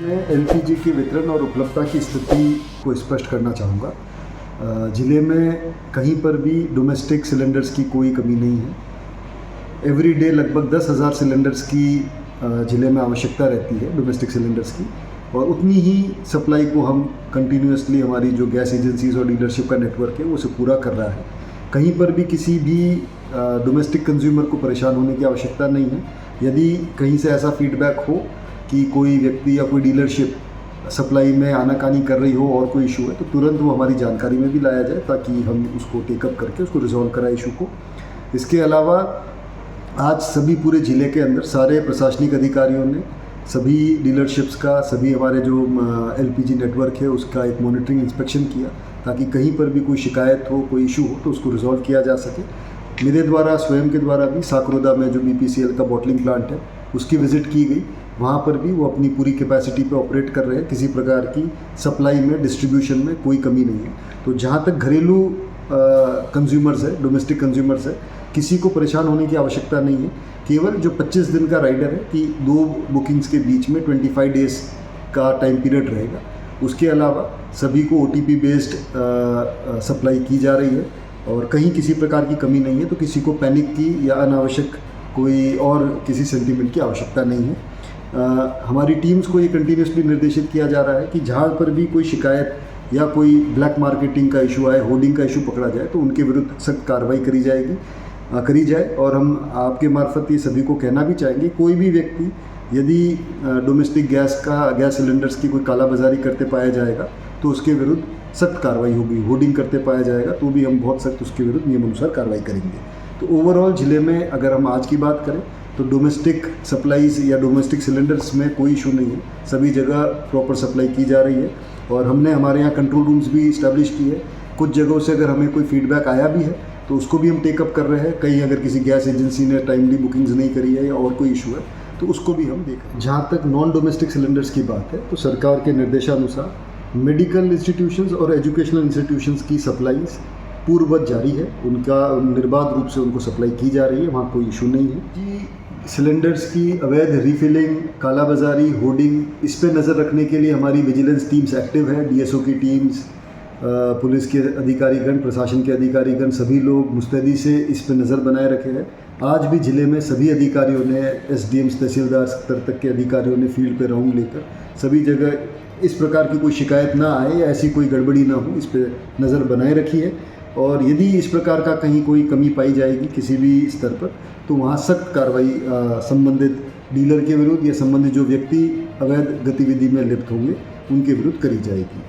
मैं एलपीजी के वितरण और उपलब्धता की स्थिति को स्पष्ट करना चाहूँगा। ज़िले में कहीं पर भी डोमेस्टिक सिलेंडर्स की कोई कमी नहीं है। एवरी डे लगभग 10,000 सिलेंडर्स की ज़िले में आवश्यकता रहती है डोमेस्टिक सिलेंडर्स की, और उतनी ही सप्लाई को हम कंटिन्यूसली हमारी जो गैस एजेंसीज़ और डीलरशिप का नेटवर्क है वो उसे पूरा कर रहा है। कहीं पर भी किसी भी डोमेस्टिक कंज्यूमर को परेशान होने की आवश्यकता नहीं है। यदि कहीं से ऐसा फीडबैक हो कि कोई व्यक्ति या कोई डीलरशिप सप्लाई में आनाकानी कर रही हो और कोई इशू है, तो तुरंत वो हमारी जानकारी में भी लाया जाए ताकि हम उसको टेकअप करके उसको रिजॉल्व कराएं इशू को। इसके अलावा आज सभी पूरे ज़िले के अंदर सारे प्रशासनिक अधिकारियों ने सभी डीलरशिप्स का, सभी हमारे जो एलपीजी नेटवर्क है उसका एक मॉनिटरिंग इंस्पेक्शन किया ताकि कहीं पर भी कोई शिकायत हो, कोई इशू हो तो उसको रिजॉल्व किया जा सके। मेरे द्वारा स्वयं के द्वारा भी साकरोदा में जो बीपीसीएल का बॉटलिंग प्लांट है उसकी विज़िट की गई। वहाँ पर भी वो अपनी पूरी कैपेसिटी पे ऑपरेट कर रहे हैं। किसी प्रकार की सप्लाई में, डिस्ट्रीब्यूशन में कोई कमी नहीं है। तो जहाँ तक घरेलू कंज्यूमर्स है, डोमेस्टिक कंज्यूमर्स है, किसी को परेशान होने की आवश्यकता नहीं है। केवल जो 25 दिन का राइडर है कि 2 बुकिंग्स के बीच में 25 डेज़ का टाइम पीरियड रहेगा। उसके अलावा सभी को ओटीपी बेस्ड सप्लाई की जा रही है और कहीं किसी प्रकार की कमी नहीं है। तो किसी को पैनिक की या अनावश्यक कोई और किसी सेंटीमेंट की आवश्यकता नहीं है। हमारी टीम्स को ये कंटिन्यूसली निर्देशित किया जा रहा है कि जहाँ पर भी कोई शिकायत या कोई ब्लैक मार्केटिंग का इशू आए, होर्डिंग का इशू पकड़ा जाए तो उनके विरुद्ध सख्त कार्रवाई करी जाए। और हम आपके मार्फत ये सभी को कहना भी चाहेंगे, कोई भी व्यक्ति यदि डोमेस्टिक गैस सिलेंडर्स की कोई कालाबाजारी करते पाया जाएगा तो उसके विरुद्ध सख्त कार्रवाई होगी। होर्डिंग करते पाया जाएगा तो भी हम बहुत सख्त उसके विरुद्ध नियमानुसार कार्रवाई करेंगे। तो ओवरऑल ज़िले में अगर हम आज की बात करें तो डोमेस्टिक सप्लाईज़ या डोमेस्टिक सिलेंडर्स में कोई इशू नहीं है। सभी जगह प्रॉपर सप्लाई की जा रही है और हमने हमारे यहाँ कंट्रोल रूम्स भी इस्टेब्लिश किए हैं। कुछ जगहों से अगर हमें कोई फीडबैक आया भी है तो उसको भी हम टेकअप कर रहे हैं। कहीं अगर किसी गैस एजेंसी ने टाइमली बुकिंग्स नहीं करी है या और कोई इशू है तो उसको भी हम देख रहे हैं। जहाँ तक नॉन डोमेस्टिक सिलेंडर्स की बात है तो सरकार के निर्देशानुसार मेडिकल इंस्टीट्यूशंस और एजुकेशनल इंस्टीट्यूशंस की सप्लाईज पूर्ववत जारी है। उनका निर्बाध रूप से उनको सप्लाई की जा रही है, वहाँ कोई इशू नहीं है जी। सिलेंडर्स की अवैध रीफिलिंग, कालाबाजारी, होर्डिंग, इस पे नज़र रखने के लिए हमारी विजिलेंस टीम्स एक्टिव है। डीएसओ की टीम्स, पुलिस के अधिकारीगण, प्रशासन के अधिकारीगण, सभी लोग मुस्तैदी से इस पे नज़र बनाए रखे हैं। आज भी ज़िले में सभी अधिकारियों ने, एसडीएम्स, तहसीलदार स्तर तक के अधिकारियों ने फील्ड पे राउंड लेकर सभी जगह इस प्रकार की कोई शिकायत ना आए या ऐसी कोई गड़बड़ी ना हो, इस पे नज़र बनाए रखी है। और यदि इस प्रकार का कहीं कोई कमी पाई जाएगी किसी भी स्तर पर तो वहाँ सख्त कार्रवाई संबंधित डीलर के विरुद्ध या संबंधित जो व्यक्ति अवैध गतिविधि में लिप्त होंगे उनके विरुद्ध करी जाएगी।